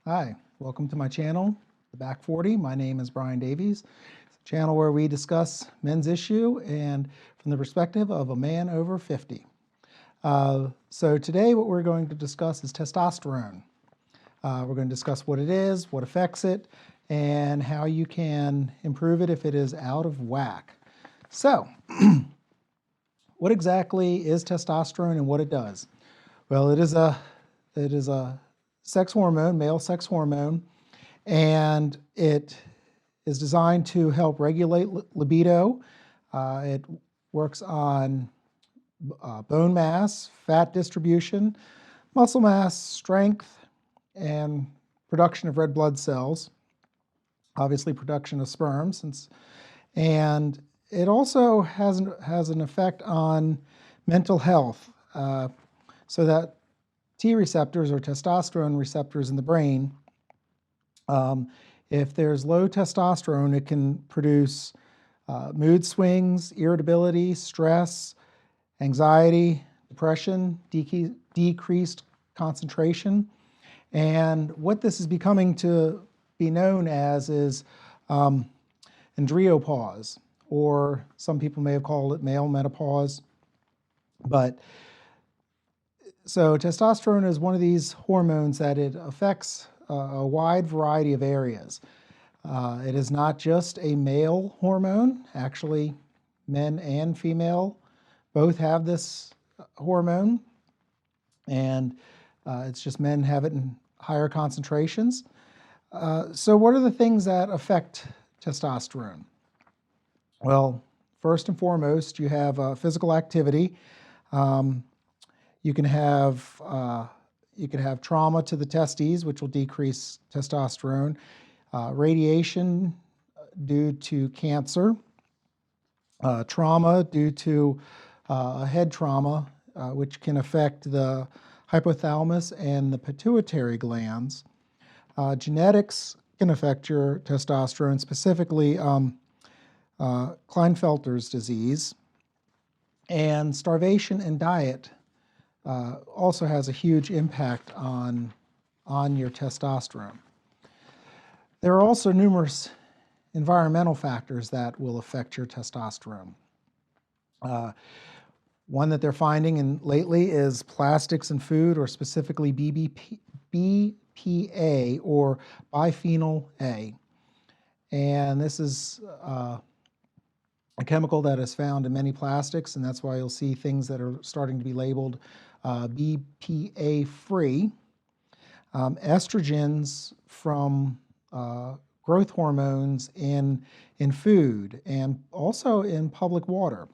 Hi, welcome to my channel, The Back 40. My name is Brian Davies. It's a channel where we discuss men's issue and from the perspective of a man over 50. So today what we're going to discuss is testosterone. We're going to discuss what it is, what affects it, and how you can improve it if it is out of whack. So, what exactly is testosterone and what it does? Well, it is a sex hormone, male sex hormone, and it is designed to help regulate libido. It works on bone mass, fat distribution, muscle mass, strength, and production of red blood cells, obviously production of sperm, and it also has an effect on mental health, so that T receptors or testosterone receptors in the brain, if there's low testosterone, it can produce mood swings, irritability, stress, anxiety, depression, decreased concentration. And what this is becoming to be known as is andropause, or some people may have called it male menopause. But so testosterone is one of these hormones that it affects a wide variety of areas. It is not just a male hormone. Actually, men and female both have this hormone, and it's just men have it in higher concentrations. So what are the things that affect testosterone? Well, first and foremost, you have physical activity. You can have trauma to the testes, which will decrease testosterone. Radiation due to cancer. Trauma due to a head trauma, which can affect the hypothalamus and the pituitary glands. Genetics can affect your testosterone, specifically Klinefelter's disease. And starvation and diet also has a huge impact on your testosterone. There are also numerous environmental factors that will affect your testosterone. One that they're finding lately is plastics in food, or specifically BPA or biphenyl A. And this is a chemical that is found in many plastics, and that's why you'll see things that are starting to be labeled BPA free. Estrogens from growth hormones in food and also in public water,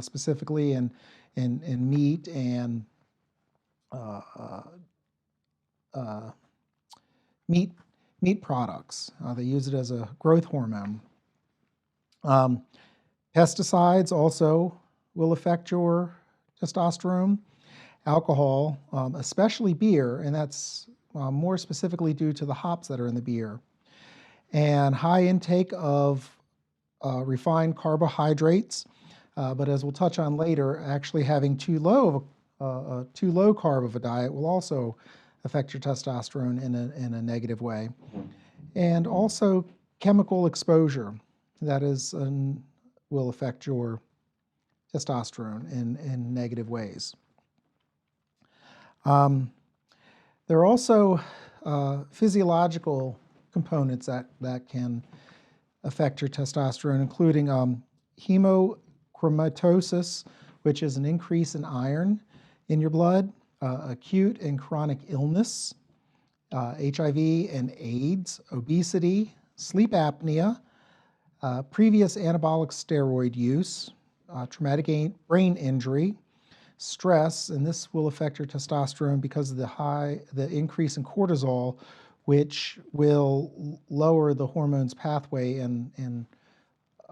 specifically in meat and meat products. They use it as a growth hormone. Pesticides also will affect your testosterone. Alcohol, especially beer, and that's more specifically due to the hops that are in the beer. And high intake of refined carbohydrates, but as we'll touch on later, actually having too low carb of a diet will also affect your testosterone in a negative way. And also chemical exposure, that is, will affect your testosterone in negative ways. There are also physiological components that can affect your testosterone, including hemochromatosis, which is an increase in iron in your blood, acute and chronic illness, HIV and AIDS, obesity, sleep apnea, previous anabolic steroid use, traumatic brain injury, stress, and this will affect your testosterone because of the increase in cortisol, which will lower the hormone's pathway and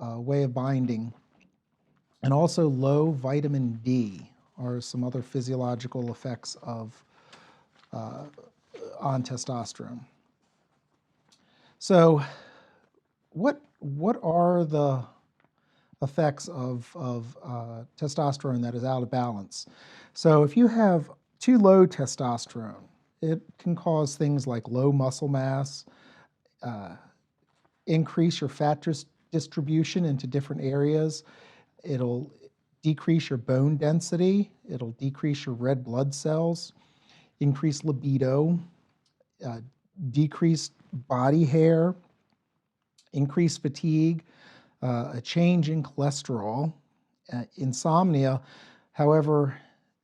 way of binding. And also low vitamin D are some other physiological effects of on testosterone. So what are the effects of testosterone that is out of balance? So if you have too low testosterone, it can cause things like low muscle mass, increase your fat distribution into different areas. It'll decrease your bone density. It'll decrease your red blood cells, increase libido, uh, decrease body hair, increase fatigue, a change in cholesterol, insomnia. However,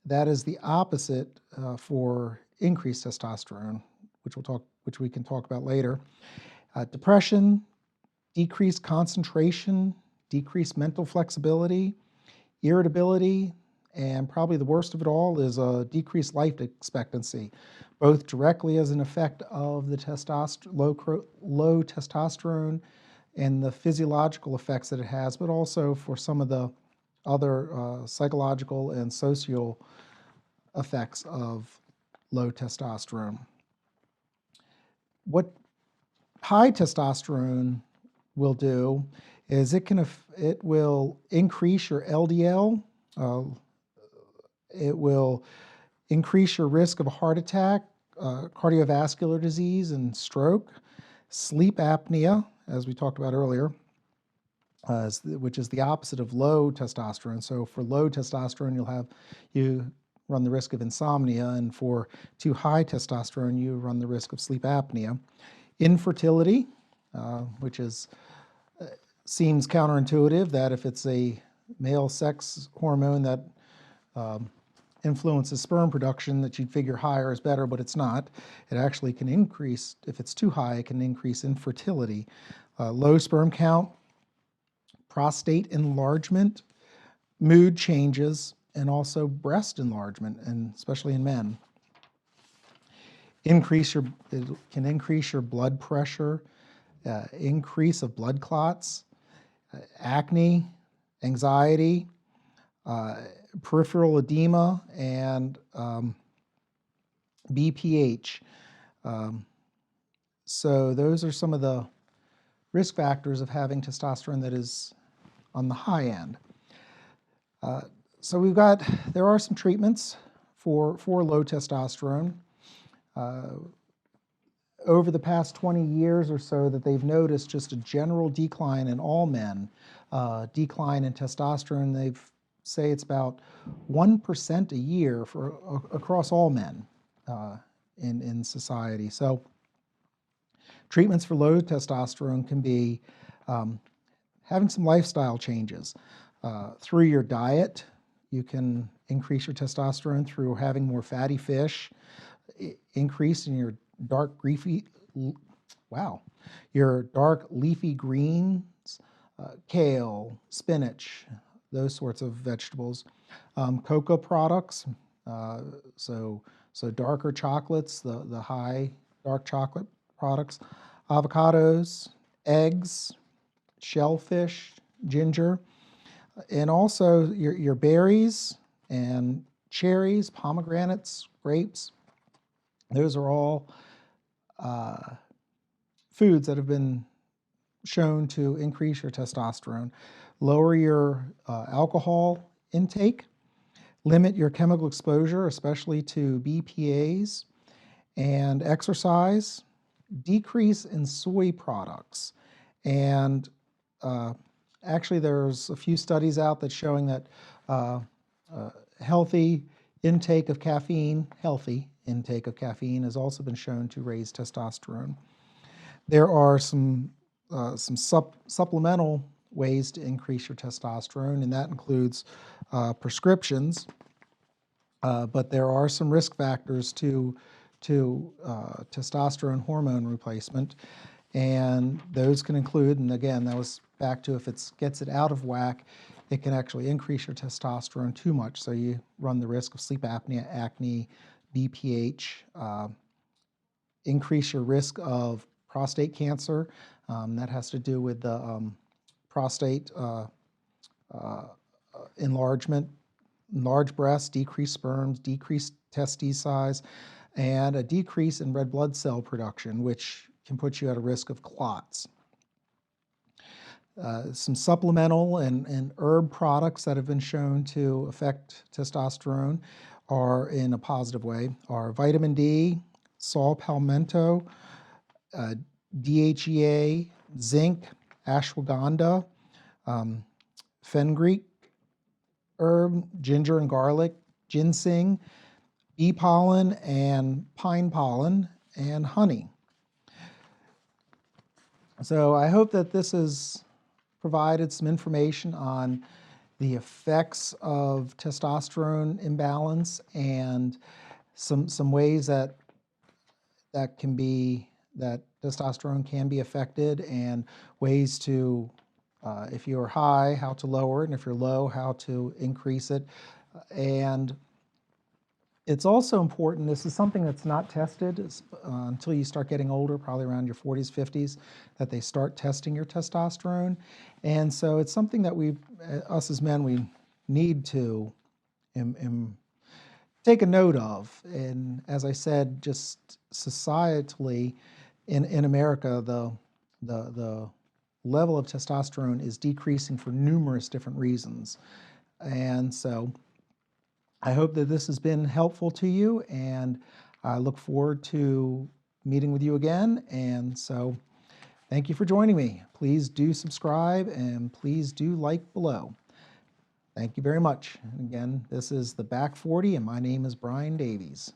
that is the opposite for increased testosterone, which we can talk about later. Depression, decreased concentration, decreased mental flexibility, irritability, and probably the worst of it all is a decreased life expectancy, both directly as an effect of the low testosterone and the physiological effects that it has, but also for some of the other psychological and social effects of low testosterone. What high testosterone will do is it will increase your LDL, it will increase your risk of a heart attack, cardiovascular disease and stroke, sleep apnea, as we talked about earlier, which is the opposite of low testosterone. So for low testosterone, you run the risk of insomnia, and for too high testosterone, you run the risk of sleep apnea. Infertility, which seems counterintuitive that if it's a male sex hormone that influences sperm production, that you'd figure higher is better, but it's not. It actually can increase, if it's too high, it can increase infertility. Low sperm count, prostate enlargement, mood changes, and also breast enlargement, and especially in men. It can increase your blood pressure, increase of blood clots, acne, anxiety, peripheral edema, and BPH. So those are some of the risk factors of having testosterone that is on the high end. So there are some treatments for low testosterone. Over the past 20 years or so that they've noticed just a general decline in all men, decline in testosterone. They say it's about 1% a year across all men in society. So treatments for low testosterone can be having some lifestyle changes. Through your diet, you can increase your testosterone through having more fatty fish, increase in your dark leafy greens, kale, spinach, those sorts of vegetables. Cocoa products, so darker chocolates, the high dark chocolate products, avocados, eggs, shellfish, ginger, and also your berries and cherries, pomegranates, grapes. Those are all foods that have been shown to increase your testosterone. Lower your alcohol intake, limit your chemical exposure, especially to BPAs, and exercise, decrease in soy products. And actually there's a few studies out that's showing that healthy intake of caffeine has also been shown to raise testosterone. There are some supplemental ways to increase your testosterone, and that includes prescriptions, but there are some risk factors to testosterone hormone replacement, and those can include, and again, that was back to if it gets it out of whack, it can actually increase your testosterone too much, so you run the risk of sleep apnea, acne, BPH, increase your risk of prostate cancer. That has to do with the prostate enlargement, enlarged breasts, decreased sperms, decreased testes size, and a decrease in red blood cell production, which can put you at a risk of clots. Some supplemental and herb products that have been shown to affect testosterone are in a positive way are vitamin D, saw palmetto, DHEA, zinc, ashwagandha, fenugreek herb, ginger and garlic, ginseng, bee pollen and pine pollen, and honey. So I hope that this has provided some information on the effects of testosterone imbalance and some ways that testosterone can be affected, and ways to, if you're high, how to lower it, and if you're low, how to increase it. And it's also important, this is something that's not tested until you start getting older, probably around your 40s, 50s, that they start testing your testosterone. And so it's something that us as men, we need to take a note of. And as I said, just societally in America, the level of testosterone is decreasing for numerous different reasons. And so I hope that this has been helpful to you, and I look forward to meeting with you again. And so thank you for joining me. Please do subscribe, and please do like below. Thank you very much. And again, this is the Back 40, and my name is Brian Davies.